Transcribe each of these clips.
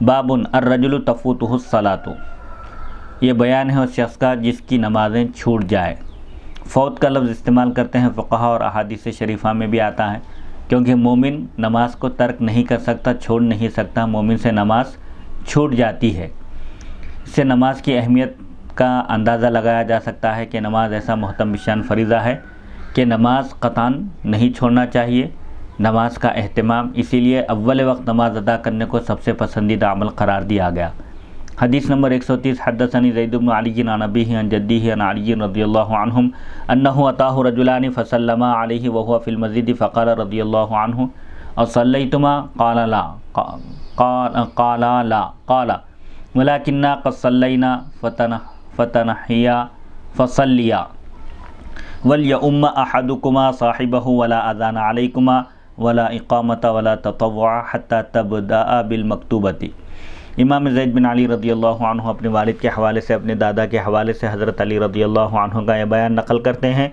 بابن الرجل تفوتہ الصلاۃ، یہ بیان ہے اس شخص کا جس کی نمازیں چھوٹ جائے۔ فوت کا لفظ استعمال کرتے ہیں فقہا اور احادیث شریفہ میں بھی آتا ہے، کیونکہ مومن نماز کو ترک نہیں کر سکتا، چھوڑ نہیں سکتا، مومن سے نماز چھوٹ جاتی ہے۔ اس سے نماز کی اہمیت کا اندازہ لگایا جا سکتا ہے کہ نماز ایسا محترم بشان فریضہ ہے کہ نماز قطعاً نہیں چھوڑنا چاہیے۔ نماز کا اہتمام، اسی لیے اول وقت نماز ادا کرنے کو سب سے پسندیدہ عمل قرار دیا گیا۔ حدیث نمبر 130، حدثنی زید بن علی عن ابیہ عن جدیہ عن علی رضی اللہ عنہم انہ اتاہ رجلان فسلما علیہ وهو فی المسجد فقال رضی اللہ عنہ اصلیتما قال لا قال ولکننا قد صلینا فتنحیا فصلیا ولیؤم احدکما صاحبہ ولا اذان علیکما ولا اقامت ولا تطوع حتی تبدأ بالمکتوبۃ۔ امام زید بن علی رضی اللہ عنہ اپنے والد کے حوالے سے، اپنے دادا کے حوالے سے حضرت علی رضی اللہ عنہ کا یہ بیان نقل کرتے ہیں،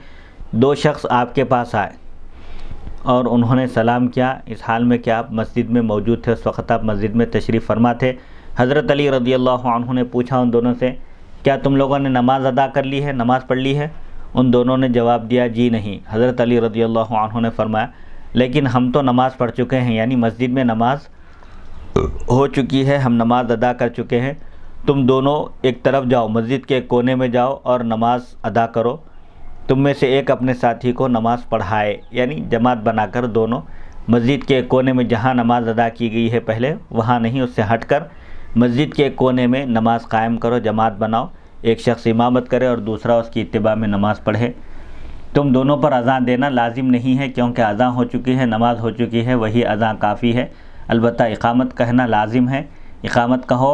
دو شخص آپ کے پاس آئے اور انہوں نے سلام کیا اس حال میں کہ آپ مسجد میں موجود تھے، اس وقت آپ مسجد میں تشریف فرما تھے۔ حضرت علی رضی اللہ عنہ نے پوچھا ان دونوں سے، کیا تم لوگوں نے نماز ادا کر لی ہے، نماز پڑھ لی ہے؟ ان دونوں نے جواب دیا جی نہیں۔ حضرت علی رضی اللہ عنہ نے فرمایا لیکن ہم تو نماز پڑھ چکے ہیں، یعنی مسجد میں نماز ہو چکی ہے، ہم نماز ادا کر چکے ہیں، تم دونوں ایک طرف جاؤ، مسجد کے کونے میں جاؤ اور نماز ادا کرو۔ تم میں سے ایک اپنے ساتھی کو نماز پڑھائے، یعنی جماعت بنا کر دونوں مسجد کے کونے میں جہاں نماز ادا کی گئی ہے پہلے، وہاں نہیں، اس سے ہٹ کر مسجد کے کونے میں نماز قائم کرو، جماعت بناؤ، ایک شخص امامت کرے اور دوسرا اس کی اتباع میں نماز پڑھے۔ تم دونوں پر اذان دینا لازم نہیں ہے، کیونکہ اذان ہو چکی ہے، نماز ہو چکی ہے، وہی اذان کافی ہے۔ البتہ اقامت کہنا لازم ہے، اقامت کہو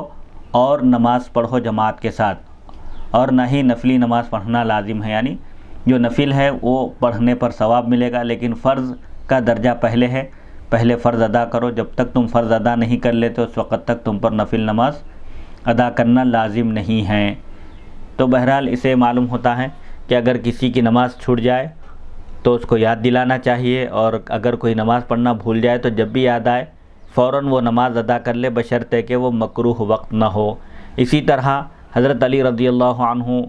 اور نماز پڑھو جماعت کے ساتھ، اور نہ ہی نفلی نماز پڑھنا لازم ہے، یعنی جو نفل ہے وہ پڑھنے پر ثواب ملے گا، لیکن فرض کا درجہ پہلے ہے، پہلے فرض ادا کرو، جب تک تم فرض ادا نہیں کر لیتے اس وقت تک تم پر نفل نماز ادا کرنا لازم نہیں ہے۔ تو بہرحال اسے معلوم ہوتا ہے کہ اگر کسی کی نماز چھوٹ جائے تو اس کو یاد دلانا چاہیے، اور اگر کوئی نماز پڑھنا بھول جائے تو جب بھی یاد آئے فوراً وہ نماز ادا کر لے، بشرطے کہ وہ مکروہ وقت نہ ہو۔ اسی طرح حضرت علی رضی اللہ عنہ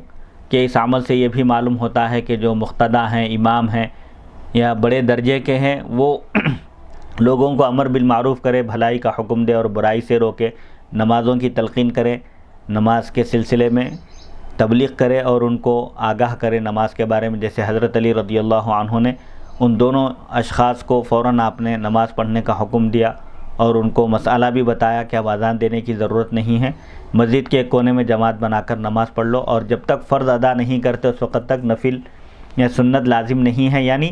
کے اس عمل سے یہ بھی معلوم ہوتا ہے کہ جو مقتدیٰ ہیں، امام ہیں یا بڑے درجے کے ہیں، وہ لوگوں کو امر بالمعروف کرے، بھلائی کا حکم دے اور برائی سے روکے، نمازوں کی تلقین کرے، نماز کے سلسلے میں تبلیغ کرے اور ان کو آگاہ کرے نماز کے بارے میں، جیسے حضرت علی رضی اللہ عنہ نے ان دونوں اشخاص کو فوراً آپ نے نماز پڑھنے کا حکم دیا اور ان کو مسئلہ بھی بتایا کہ اب اذان دینے کی ضرورت نہیں ہے، مسجد کے ایک کونے میں جماعت بنا کر نماز پڑھ لو، اور جب تک فرض ادا نہیں کرتے اس وقت تک نفل یا سنت لازم نہیں ہے، یعنی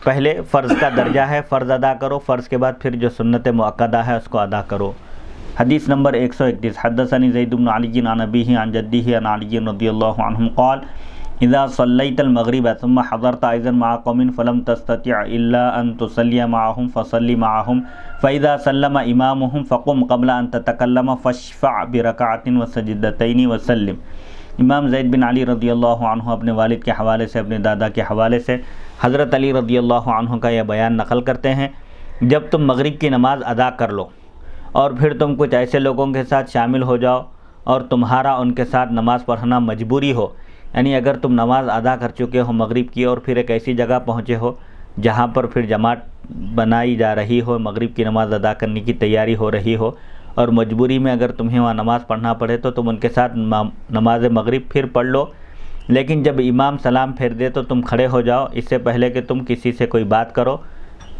پہلے فرض کا درجہ ہے، فرض ادا کرو، فرض کے بعد پھر جو سنت مؤکدہ ہے اس کو ادا کرو۔ حدیث نمبر 131، حدثنی زید بن علی عن ابیہ عن جدیہ عن علی رضی اللہ عنہ قال اذا صلیت المغرب ثم حضرت اذا مع قوم فلم تستطع الا ان تصلي معهم فصل معهم فاذا سلم امامهم فقم قبل ان تتكلم فاشفع بركعه وسجدتين وسلم۔ امام زید بن علی رضی اللہ عنہ اپنے والد کے حوالے سے، اپنے دادا کے حوالے سے حضرت علی رضی اللہ عنہ کا یہ بیان نقل کرتے ہیں، جب تم مغرب کی نماز ادا کر لو اور پھر تم کچھ ایسے لوگوں کے ساتھ شامل ہو جاؤ اور تمہارا ان کے ساتھ نماز پڑھنا مجبوری ہو، یعنی اگر تم نماز ادا کر چکے ہو مغرب کی اور پھر ایک ایسی جگہ پہنچے ہو جہاں پر پھر جماعت بنائی جا رہی ہو، مغرب کی نماز ادا کرنے کی تیاری ہو رہی ہو، اور مجبوری میں اگر تمہیں وہاں نماز پڑھنا پڑے تو تم ان کے ساتھ نماز مغرب پھر پڑھ لو، لیکن جب امام سلام پھیر دے تو تم کھڑے ہو جاؤ، اس سے پہلے کہ تم کسی سے کوئی بات کرو،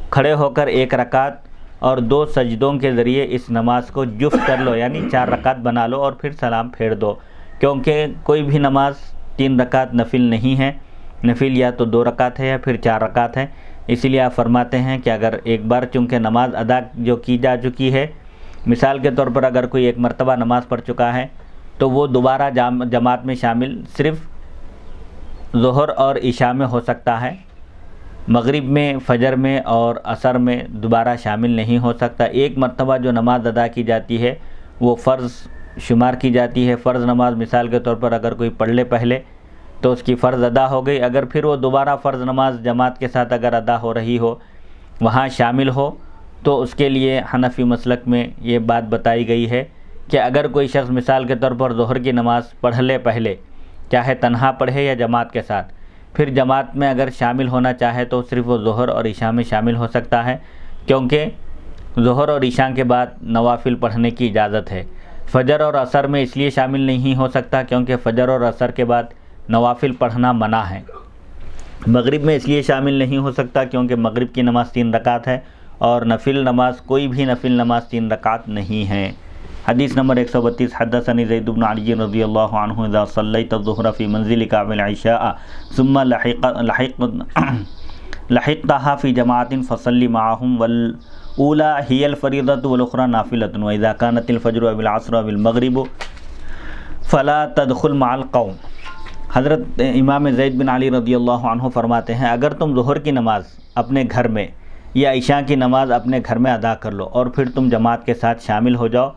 کھڑے ہو کر 1 رکعت اور 2 سجدوں کے ذریعے اس نماز کو جفت کر لو، یعنی 4 رکعت بنا لو اور پھر سلام پھیر دو، کیونکہ کوئی بھی نماز 3 رکعت نفل نہیں ہے، نفل یا تو 2 رکعت ہے یا پھر 4 رکعت ہے، اسی لیے آپ فرماتے ہیں کہ اگر ایک بار چونکہ نماز ادا جو کی جا چکی ہے، مثال کے طور پر اگر کوئی 1 مرتبہ نماز پڑھ چکا ہے تو وہ دوبارہ جماعت میں شامل صرف ظہر اور عشاء میں ہو سکتا ہے، مغرب میں، فجر میں اور عصر میں دوبارہ شامل نہیں ہو سکتا۔ 1 مرتبہ جو نماز ادا کی جاتی ہے وہ فرض شمار کی جاتی ہے، فرض نماز مثال کے طور پر اگر کوئی پڑھ لے پہلے تو اس کی فرض ادا ہو گئی، اگر پھر وہ دوبارہ فرض نماز جماعت کے ساتھ اگر ادا ہو رہی ہو، وہاں شامل ہو، تو اس کے لیے حنفی مسلک میں یہ بات بتائی گئی ہے کہ اگر کوئی شخص مثال کے طور پر ظہر کی نماز پڑھ لے پہلے، چاہے تنہا پڑھے یا جماعت کے ساتھ، پھر جماعت میں اگر شامل ہونا چاہے تو صرف وہ ظہر اور عشاء میں شامل ہو سکتا ہے، کیونکہ ظہر اور عشاء کے بعد نوافل پڑھنے کی اجازت ہے۔ فجر اور عصر میں اس لیے شامل نہیں ہو سکتا کیونکہ فجر اور عصر کے بعد نوافل پڑھنا منع ہے۔ مغرب میں اس لیے شامل نہیں ہو سکتا کیونکہ مغرب کی نماز 3 رکعت ہے اور نفل نماز کوئی بھی نفل نماز 3 رکعت نہیں ہے۔ حدیث نمبر 132، حدثني زید بن علی رضی اللہ عنہ اذا صلیت الظہر فی منزلک والعشاء ثم لحقتها فی جماعت فصلی معهم والاولى هي الفریضۃ والاخرى نافلۃ واذا كانت الفجر والعصر والمغرب فلا تدخل مع القوم۔ حضرت امام زید بن علی رضی اللہ عنہ فرماتے ہیں اگر تم ظہر کی نماز اپنے گھر میں یا عشاء کی نماز اپنے گھر میں ادا کر لو اور پھر تم جماعت کے ساتھ شامل ہو جاؤ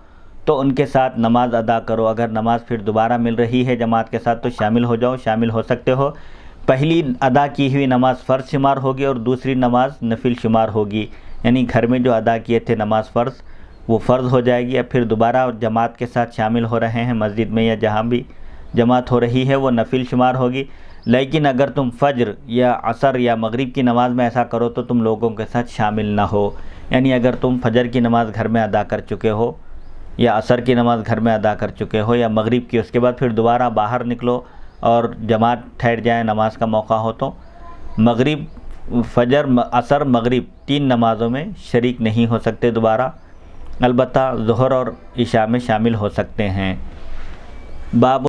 تو ان کے ساتھ نماز ادا کرو، اگر نماز پھر دوبارہ مل رہی ہے جماعت کے ساتھ تو شامل ہو جاؤ، شامل ہو سکتے ہو۔ پہلی ادا کی ہوئی نماز فرض شمار ہوگی اور دوسری نماز نفل شمار ہوگی، یعنی گھر میں جو ادا کیے تھے نماز فرض وہ فرض ہو جائے گی، اب پھر دوبارہ جماعت کے ساتھ شامل ہو رہے ہیں مسجد میں یا جہاں بھی جماعت ہو رہی ہے وہ نفل شمار ہوگی۔ لیکن اگر تم فجر یا عصر یا مغرب کی نماز میں ایسا کرو تو تم لوگوں کے ساتھ شامل نہ ہو، یعنی اگر تم فجر کی نماز گھر میں ادا کر چکے ہو یا عصر کی نماز گھر میں ادا کر چکے ہو یا مغرب کی، اس کے بعد پھر دوبارہ باہر نکلو اور جماعت ٹھہر جائے نماز کا موقع ہو تو مغرب، فجر، عصر، مغرب 3 نمازوں میں شریک نہیں ہو سکتے دوبارہ، البتہ ظہر اور عشاء میں شامل ہو سکتے ہیں۔ باب